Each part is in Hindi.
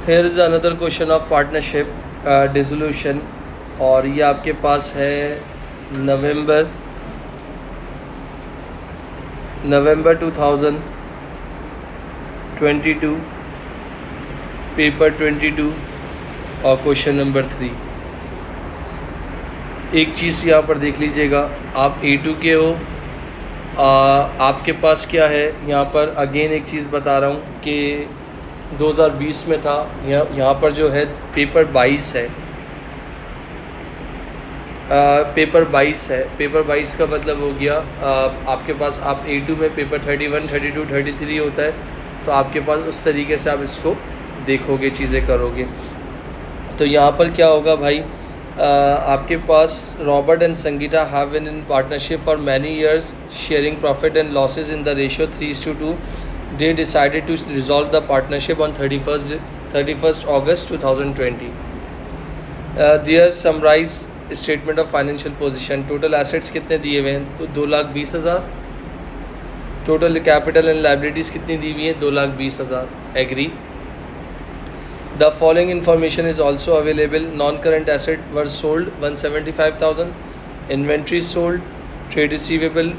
Here is another question of partnership dissolution, और ये आपके पास है नवंबर 2022, पेपर 22 और क्वेश्चन नंबर 3। एक चीज़ यहाँ पर देख लीजिएगा, आप A2 के हो, आपके पास क्या है यहाँ पर, अगेन एक चीज़ बता रहा हूँ कि 2020 में था, यहाँ पर जो है पेपर 22 है, पेपर 22 है। पेपर 22 का मतलब हो गया आपके पास, आप A2 में पेपर 31, 32, 33 होता है, तो आपके पास उस तरीके से आप इसको देखोगे, चीज़ें करोगे। तो यहाँ पर क्या होगा भाई, आपके पास Robert and Sangeeta have been in partnership for many years, sharing profit and losses in the ratio 3:2। They decided to resolve the partnership on 31st August 2020. Their summarized statement of financial position, total assets कितने दिए हुए हैं, तो 2,20,000। टोटल कैपिटल एंड लाइबिलिटीज़ कितनी दी हुई हैं, 2,20,000। Agree. The following information is also available. Non current asset were sold 175,000, inventory sold, trade receivable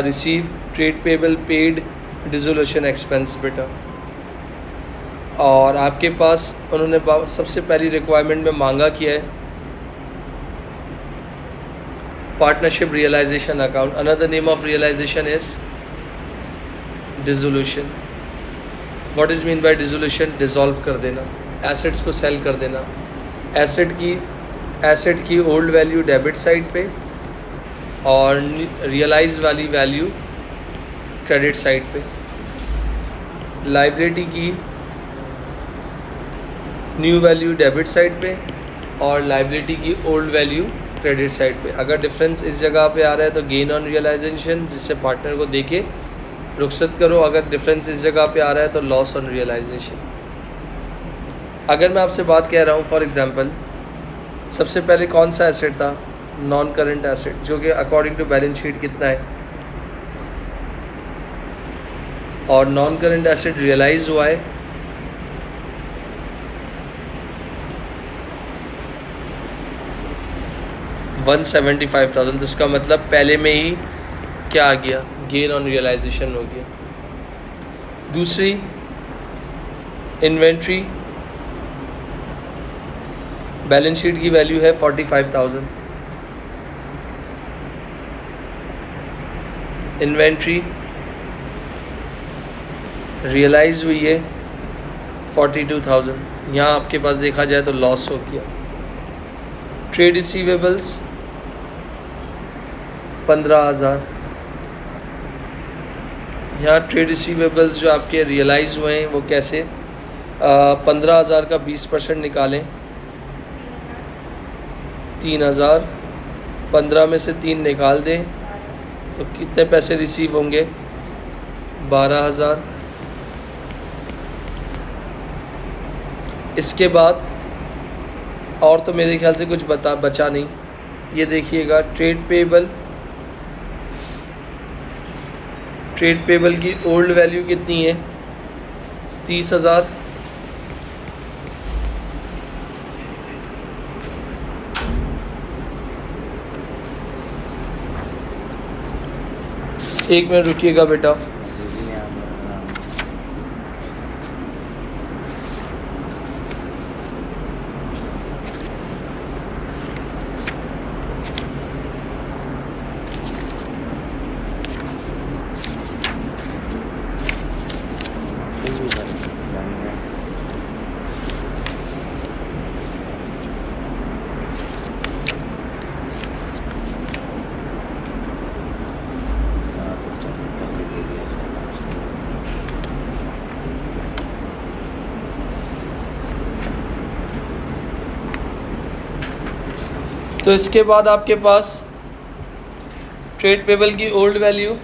receive, trade payable paid, dissolution expense बेटा। और आपके पास उन्होंने सबसे पहली रिक्वायरमेंट में मांगा किया है partnership realisation account. Another name of realisation is dissolution. What is mean by dissolution? Dissolve कर देना, एसेट्स को सेल कर देना। एसेट की ओल्ड वैल्यू डेबिट साइड पे और रियलाइज वाली वैल्यू क्रेडिट साइड पे। लाइबिलिटी की न्यू वैल्यू डेबिट साइड पे और लाइबिलिटी की ओल्ड वैल्यू क्रेडिट साइड पे। अगर डिफरेंस इस जगह पे आ रहा है तो गेन ऑन रियलाइजेशन, जिससे पार्टनर को देके रुखसत करो। अगर डिफरेंस इस जगह पे आ रहा है तो लॉस ऑन रियलाइजेशन। अगर मैं आपसे बात कह रहा हूँ फॉर एग्जांपल, सबसे पहले कौन सा एसेट था? नॉन करंट एसेट, जो कि अकॉर्डिंग टू बैलेंस शीट कितना है, और नॉन करंट एसेट रियलाइज हुआ है 175,000। तो इसका मतलब पहले में ही क्या आ गया, गेन ऑन रियलाइजेशन हो गया। दूसरी इन्वेंट्री, बैलेंस शीट की वैल्यू है 45,000। इन्वेंट्री रियलाइज हुई है 42,000। यहाँ आपके पास देखा जाए तो लॉस हो गया। Trade receivables 15,000। यहाँ ट्रेड रिसीवेबल्स जो आपके रियलाइज़ हुए हैं वो कैसे, 15,000 का 20% निकालें, 3,000, 15 में से 3 निकाल दें तो कितने पैसे रिसीव होंगे, 12,000। इसके बाद और तो मेरे ख्याल से कुछ बचा नहीं। ये देखिएगा, ट्रेड पेबल की ओल्ड वैल्यू कितनी है, 30,000। एक मिनट रुकिएगा बेटा। तो इसके बाद आपके पास ट्रेड पेबल की ओल्ड वैल्यू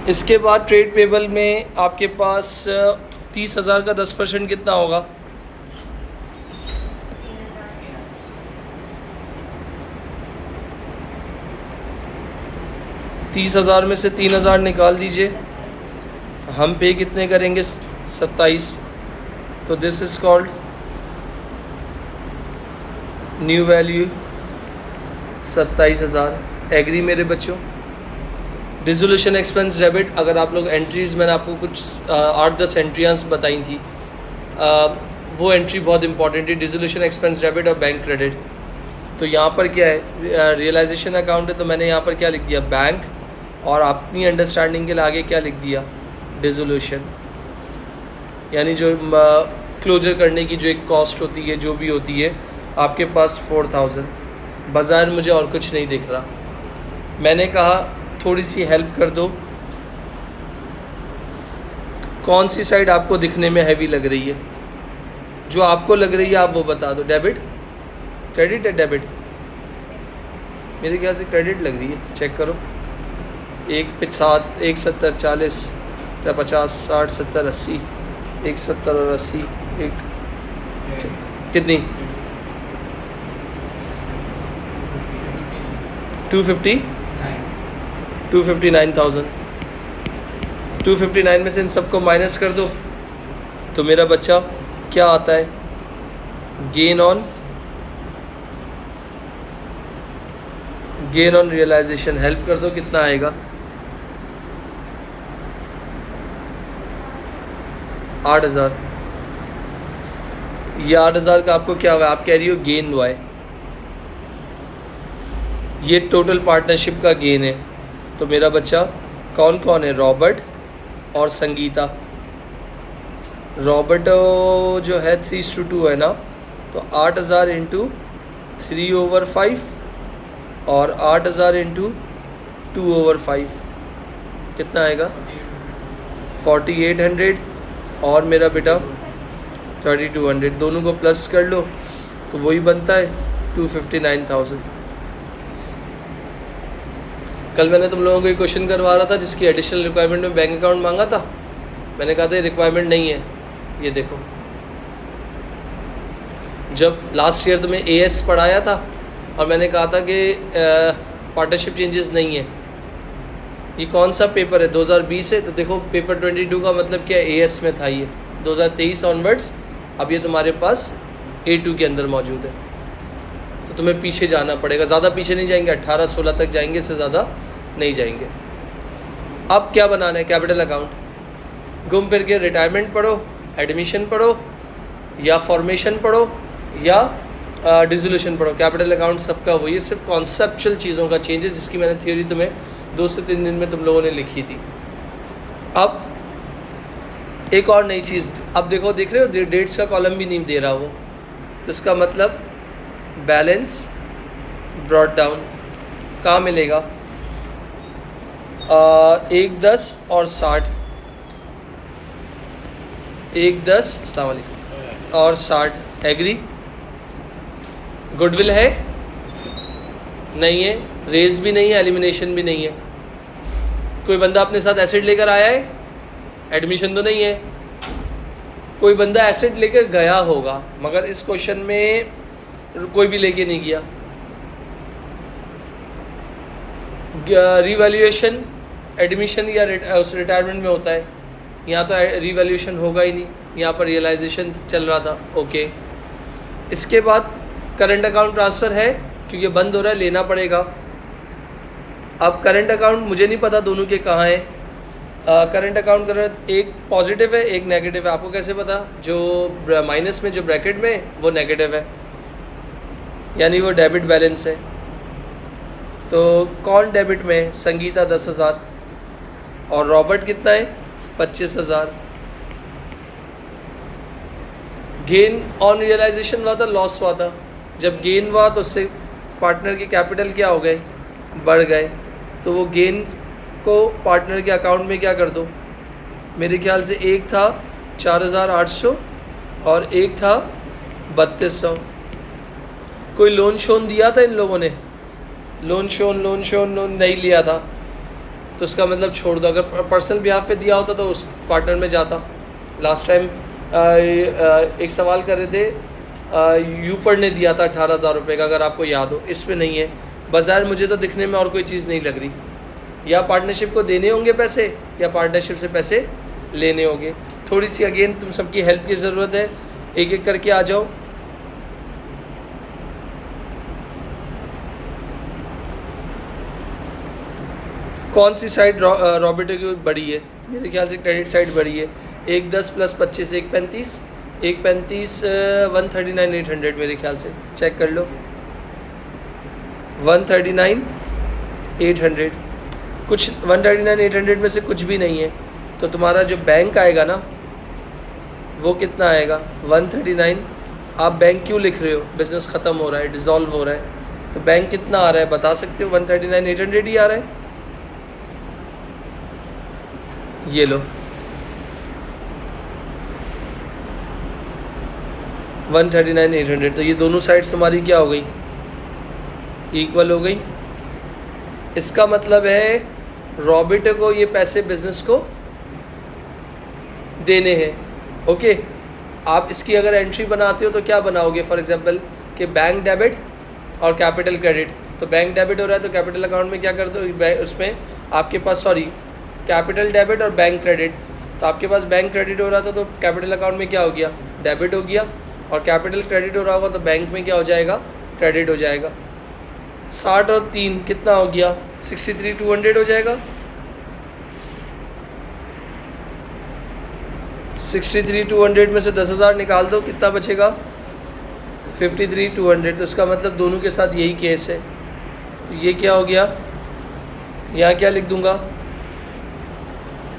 इसके बाद ट्रेड पेबल में आपके पास 30,000 का 10% कितना होगा? 30,000 में से 3,000 निकाल दीजिए, हम पे कितने करेंगे? 27। तो this is called new value 27,000। Agree मेरे बच्चों? डिसोल्यूशन एक्सपेंस डेबिट, अगर आप लोग एंट्रीज़, मैंने आपको कुछ 8-10 एंट्रियाँ बताई थी, वो एंट्री बहुत इंपॉर्टेंट है, डिसोल्यूशन एक्सपेंस डेबिट और बैंक क्रेडिट। तो यहाँ पर क्या है, रियलाइजेशन अकाउंट है, तो मैंने यहाँ पर क्या लिख दिया? बैंक, और अपनी अंडरस्टैंडिंग के लिए आगे क्या लिख दिया? डिसोल्यूशन। यानी जो क्लोजर करने की जो एक कॉस्ट होती है, जो भी होती है, आपके पास 4,000। बाज़ार मुझे और कुछ नहीं दिख रहा। मैंने कहा थोड़ी सी हेल्प कर दो, कौन सी साइड आपको दिखने में हैवी लग रही है? जो आपको लग रही है आप वो बता दो। डेबिट, क्रेडिट है? डेबिट मेरे ख्याल से क्रेडिट लग रही है, चेक करो। 1,70, 40, 50, 60, 70, 80, 1,70 और 80, एक कितनी? 259,000। 259 में से इन सबको माइनस कर दो, तो मेरा बच्चा क्या आता है? Gain on realisation. हेल्प कर दो, कितना आएगा? 8,000। ये 8,000 का आपको क्या हुआ? आप कह रही हो गेन हुआ है, ये टोटल पार्टनरशिप का गेन है। तो मेरा बच्चा कौन कौन है? रॉबर्ट और संगीता। रॉबर्ट जो है 3:2 है ना, तो 8,000 इंटू 3/5 और 8,000 इंटू 2/5 कितना आएगा? 4,800। और मेरा बेटा 3,200, दोनों को प्लस कर लो तो वही बनता है 259,000। कल मैंने तुम लोगों को एक क्वेश्चन करवा रहा था जिसकी एडिशनल रिक्वायरमेंट में बैंक अकाउंट मांगा था। मैंने कहा था ये रिक्वायरमेंट नहीं है। ये देखो, जब लास्ट ईयर तुम्हें एएस पढ़ाया था और मैंने कहा था कि पार्टनरशिप चेंजेस नहीं है, ये कौन सा पेपर है? 2020 है। तो देखो पेपर 22 का मतलब क्या है? एएस में था ये 2023 ऑनवर्ड्स। अब ये तुम्हारे पास A2 के अंदर मौजूद है, तो तुम्हें पीछे जाना पड़ेगा। ज़्यादा पीछे नहीं जाएंगे, 18-16 तक जाएंगे, इससे ज़्यादा नहीं जाएंगे। अब क्या बनाना है? Capital account. घूम फिर के रिटायरमेंट पढ़ो, एडमिशन पढ़ो, या फॉर्मेशन पढ़ो, या डिसोल्यूशन पढ़ो। कैपिटल अकाउंट सबका वही है, सिर्फ कॉन्सेप्चुअल चीज़ों का चेंजेस, जिसकी मैंने थ्योरी तुम्हें 2 से 3 दिन में तुम लोगों ने लिखी थी। अब एक और नई चीज़, अब देखो, देख रहे हो डेट्स का कॉलम भी नहीं दे रहा वो, तो इसका मतलब बैलेंस ब्रॉट डाउन कहाँ मिलेगा? 1, 10 और 60। 1, 10 अस्सलाम वालेकुम और 60। एग्री? गुडविल है? नहीं है। रेज भी नहीं है, एलिमिनेशन भी नहीं है। कोई बंदा अपने साथ एसिड लेकर आया है? एडमिशन तो नहीं है। कोई बंदा एसिड लेकर गया होगा, मगर इस क्वेश्चन में कोई भी लेके नहीं गया। रिवैल्यूएशन एडमिशन या रिटायरमेंट में होता है, यहाँ तो रिवैल्यूएशन होगा ही नहीं, यहाँ पर रियलाइजेशन चल रहा था। ओके, इसके बाद करंट अकाउंट ट्रांसफ़र है क्योंकि बंद हो रहा है, लेना पड़ेगा। अब करंट अकाउंट मुझे नहीं पता दोनों के कहाँ हैं। करंट अकाउंट करंट एक पॉजिटिव है, एक नेगेटिव है। आपको कैसे पता? जो माइनस में, जो ब्रैकेट में, वो नेगेटिव है, यानी वो डेबिट बैलेंस है। तो कौन डेबिट में है? संगीता 10,000 और रॉबर्ट कितना है? 25,000। गेन ऑन रियलाइजेशन हुआ था, लॉस हुआ था। जब गेन हुआ तो उससे पार्टनर के कैपिटल क्या हो गए? बढ़ गए। तो वो गेन को पार्टनर के अकाउंट में क्या कर दो? मेरे ख्याल से एक था 4,800 और एक था 3,200। कोई लोन शोन दिया था इन लोगों ने? लोन नहीं लिया था। तो उसका मतलब छोड़ दो। अगर पर्सनल बिहाफ पे दिया होता तो उस पार्टनर में जाता। लास्ट टाइम एक सवाल कर रहे थे, यूपर ने दिया था 18,000 रुपये का, अगर आपको याद हो। इस पे नहीं है। बाज़ार मुझे तो दिखने में और कोई चीज़ नहीं लग रही। या पार्टनरशिप को देने होंगे पैसे, या पार्टनरशिप से पैसे लेने होंगे। थोड़ी सी अगेन तुम सबकी हेल्प की ज़रूरत है, एक एक करके आ जाओ। कौन सी साइड रॉबिटो की बड़ी है? मेरे ख्याल से क्रेडिट साइड बड़ी है। 110 + 25 135, 135 139,800 मेरे ख्याल से। चेक कर लो, 139,800। कुछ 139,800 में से कुछ भी नहीं है, तो तुम्हारा जो बैंक आएगा ना वो कितना आएगा? 139। आप बैंक क्यों लिख रहे हो? बिज़नेस ख़त्म हो रहा है, डिज़ोल्व हो रहा है, तो बैंक कितना आ रहा है बता सकते हो? 139,800 ही आ रहा है। ये लो 139,800। तो ये दोनों साइड्स तुम्हारी क्या हो गई? इक्वल हो गई। इसका मतलब है रॉबिटो को ये पैसे बिजनेस को देने हैं। ओके, आप इसकी अगर एंट्री बनाते हो तो क्या बनाओगे? फॉर एग्जांपल कि बैंक डेबिट और कैपिटल क्रेडिट। तो बैंक डेबिट हो रहा है तो कैपिटल अकाउंट में क्या कर दो, उसमें आपके पास कैपिटल डेबिट और बैंक क्रेडिट। तो आपके पास बैंक क्रेडिट हो रहा था तो कैपिटल अकाउंट में क्या हो गया? डेबिट हो गया। और कैपिटल क्रेडिट हो रहा होगा तो बैंक में क्या हो जाएगा? क्रेडिट हो जाएगा। 60 और 3 कितना हो गया? 63,200 हो जाएगा। 63,200 में से 10,000 निकाल दो, कितना बचेगा? 53,200। तो इसका मतलब दोनों के साथ यही केस है। तो ये क्या हो गया? यहाँ क्या लिख दूंगा?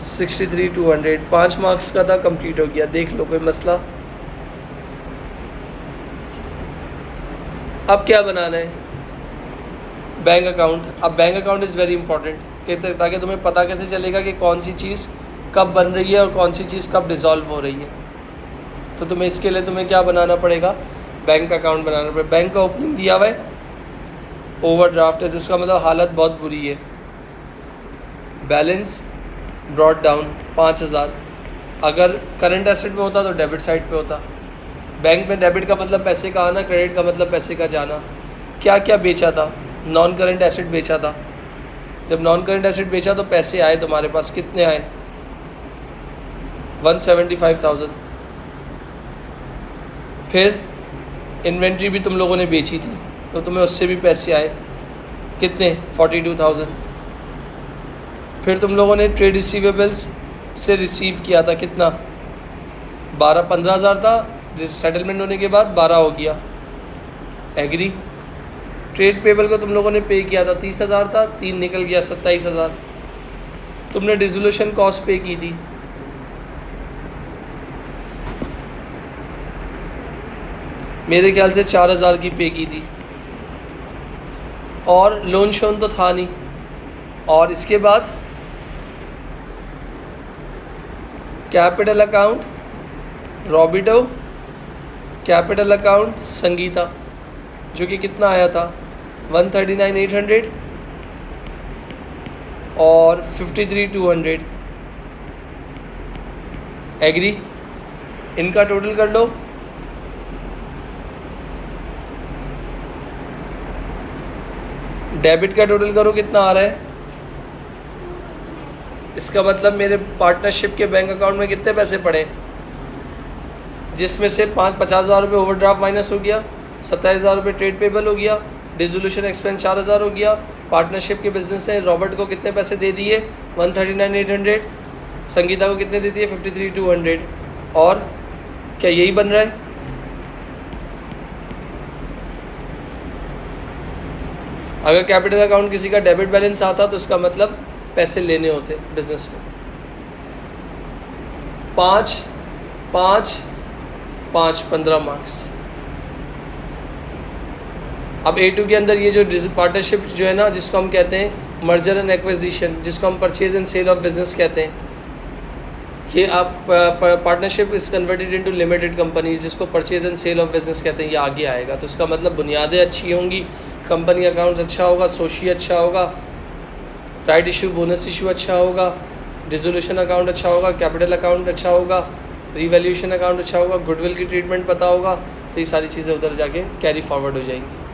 63,200। 5 मार्क्स का था, कंप्लीट हो गया। देख लो, कोई मसला? अब क्या बनाना है? Bank account. अब bank account is very important, ताकि तुम्हें पता कैसे चलेगा कि कौन सी चीज़ कब बन रही है और कौन सी चीज़ कब डिज़ोल्व हो रही है। तो तुम्हें इसके लिए तुम्हें क्या बनाना पड़ेगा? बैंक अकाउंट बनाना पड़ेगा। बैंक का ओपनिंग दिया हुआ है, ओवरड्राफ्ट है, तो इसका मतलब हालत बहुत बुरी है। Balance brought down 5,000। अगर करंट एसेट में होता तो डेबिट साइड पे होता। बैंक में डेबिट का मतलब पैसे का आना, क्रेडिट का मतलब पैसे का जाना। क्या क्या बेचा था? नॉन करंट एसेट बेचा था। जब नॉन करंट एसेट बेचा तो पैसे आए तुम्हारे पास। कितने आए? 175,000। फिर इन्वेंट्री भी तुम लोगों ने बेची थी तो तुम्हें उससे भी पैसे आए। कितने? 42,000। फिर तुम लोगों ने ट्रेड रिसीवेबल्स से रिसीव किया था, कितना? 15,000 था, जिस सेटलमेंट होने के बाद 12 हो गया। एग्री। ट्रेड पेबल को तुम लोगों ने पे किया था, 30,000 था, 3 निकल गया, 27,000। तुमने डिसोल्यूशन कॉस्ट पे की थी, मेरे ख्याल से 4,000 की पे की थी। और लोन शोन तो था नहीं। और इसके बाद capital account Robert, capital account Sangeeta, जो कि कितना आया था? 139,800 और 53,200। एग्री। इनका टोटल कर लो। डेबिट का टोटल करो, कितना आ रहा है? इसका मतलब मेरे पार्टनरशिप के बैंक अकाउंट में कितने पैसे पड़े? जिसमें से 50,000 रुपये ओवरड्राफ्ट माइनस हो गया, 27,000 रुपये ट्रेड पेबल हो गया, डिसोल्यूशन एक्सपेंस 4,000 हो गया। पार्टनरशिप के बिजनेस ने रॉबर्ट को कितने पैसे दे दिए? 139,800। संगीता को कितने दे दिए? 53,200। और क्या यही बन रहा है? अगर कैपिटल अकाउंट किसी का डेबिट बैलेंस आता तो इसका मतलब पैसे लेने होते बिजनेस में। 5 5 5 15 मार्क्स। अब A2 के अंदर ये जो पार्टनरशिप जो है ना, जिसको हम कहते हैं मर्जर एंड एक्विजिशन, जिसको हम purchase and sale of business कहते हैं, ये आप partnership is converted into limited companies, जिसको purchase and sale of business कहते हैं, ये आगे आएगा। तो इसका मतलब बुनियादें अच्छी होंगी, कंपनी अकाउंट्स अच्छा होगा, सोशी अच्छा होगा, राइट इशू, बोनस इशू अच्छा होगा, डिसोल्यूशन अकाउंट अच्छा होगा, कैपिटल अकाउंट अच्छा होगा, रीवैल्यूएशन अकाउंट अच्छा होगा, गुडविल की ट्रीटमेंट पता होगा, तो ये सारी चीज़ें उधर जाके कैरी फॉरवर्ड हो जाएंगी।